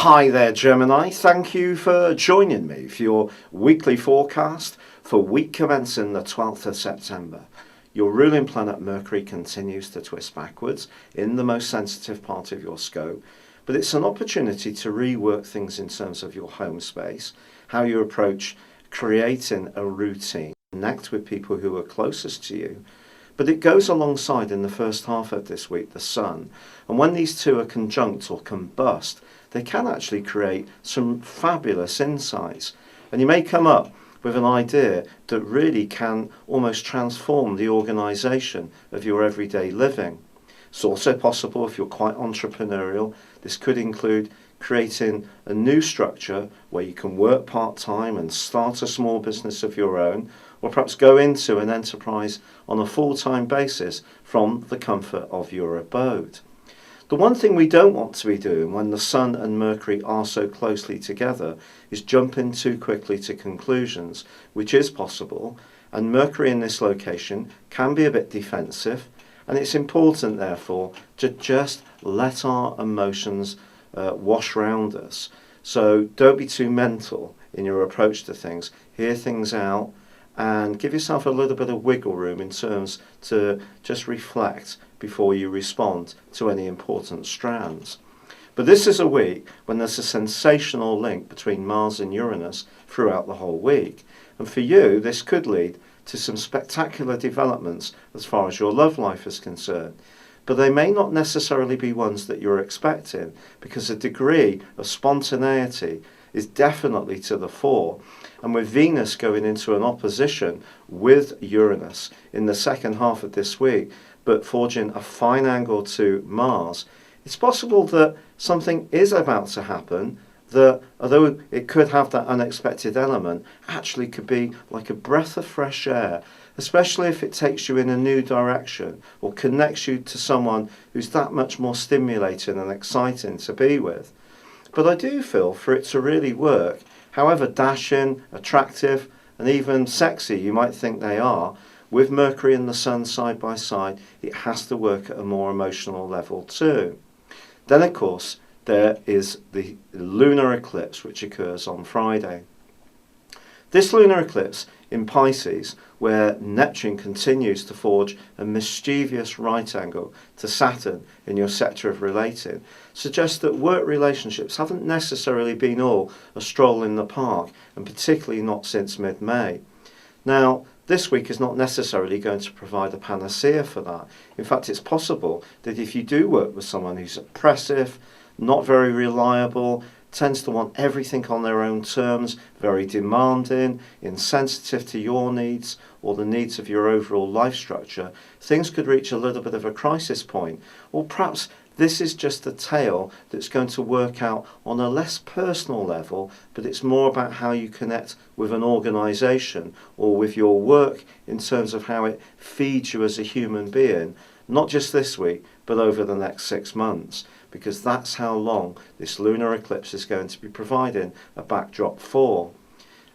Hi there, Gemini. Thank you for joining me for your weekly forecast for week commencing the 12th of September. Your ruling planet Mercury continues to twist backwards in the most sensitive part of your scope, but it's an opportunity to rework things in terms of your home space, how you approach creating a routine, connect with people who are closest to you. But it goes alongside in the first half of this week the Sun, and when these two are conjunct or combust, they can actually create some fabulous insights. And you may come up with an idea that really can almost transform the organisation of your everyday living. It's also possible, if you're quite entrepreneurial, this could include creating a new structure where you can work part-time and start a small business of your own, or perhaps go into an enterprise on a full-time basis from the comfort of your abode. The one thing we don't want to be doing when the Sun and Mercury are so closely together is jumping too quickly to conclusions, which is possible, and Mercury in this location can be a bit defensive, and it's important therefore to just let our emotions wash round us. So don't be too mental in your approach to things. Hear things out and give yourself a little bit of wiggle room in terms to just reflect before you respond to any important strands. But this is a week when there's a sensational link between Mars and Uranus throughout the whole week. And for you, this could lead to some spectacular developments as far as your love life is concerned. But they may not necessarily be ones that you're expecting, because a degree of spontaneity is definitely to the fore. And with Venus going into an opposition with Uranus in the second half of this week, but forging a fine angle to Mars, it's possible that something is about to happen that, although it could have that unexpected element, actually could be like a breath of fresh air, especially if it takes you in a new direction or connects you to someone who's that much more stimulating and exciting to be with. But I do feel for it to really work, however dashing, attractive, and even sexy you might think they are, with Mercury and the Sun side by side, it has to work at a more emotional level too. Then, of course, there is the lunar eclipse, which occurs on Friday. This lunar eclipse in Pisces, where Neptune continues to forge a mischievous right angle to Saturn in your sector of relating, suggests that work relationships haven't necessarily been all a stroll in the park, and particularly not since mid-May. Now, this week is not necessarily going to provide a panacea for that. In fact, it's possible that if you do work with someone who's oppressive, not very reliable, tends to want everything on their own terms, very demanding, insensitive to your needs or the needs of your overall life structure, things could reach a little bit of a crisis point. Or perhaps this is just a tale that's going to work out on a less personal level, but it's more about how you connect with an organisation or with your work in terms of how it feeds you as a human being, not just this week, but over the next 6 months, because that's how long this lunar eclipse is going to be providing a backdrop for.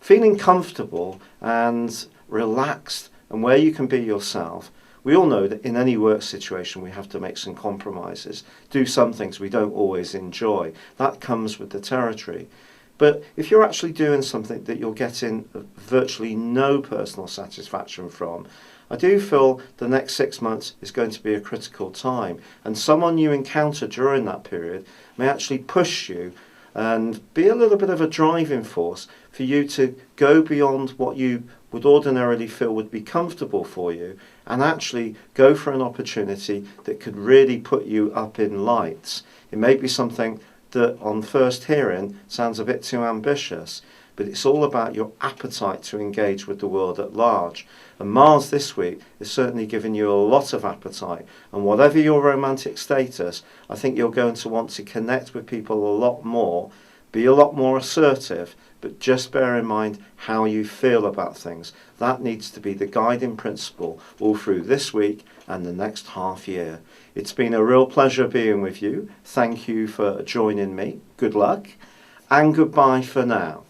Feeling comfortable and relaxed and where you can be yourself. We all know that in any work situation we have to make some compromises, do some things we don't always enjoy. That comes with the territory. But if you're actually doing something that you're getting virtually no personal satisfaction from, I do feel the next 6 months is going to be a critical time, and someone you encounter during that period may actually push you and be a little bit of a driving force for you to go beyond what you would ordinarily feel would be comfortable for you, and actually go for an opportunity that could really put you up in lights. It may be something that on first hearing sounds a bit too ambitious, but it's all about your appetite to engage with the world at large. And Mars this week is certainly giving you a lot of appetite, and whatever your romantic status, I think you're going to want to connect with people a lot more, be a lot more assertive, but just bear in mind how you feel about things. That needs to be the guiding principle all through this week and the next half year. It's been a real pleasure being with you. Thank you for joining me. Good luck and goodbye for now.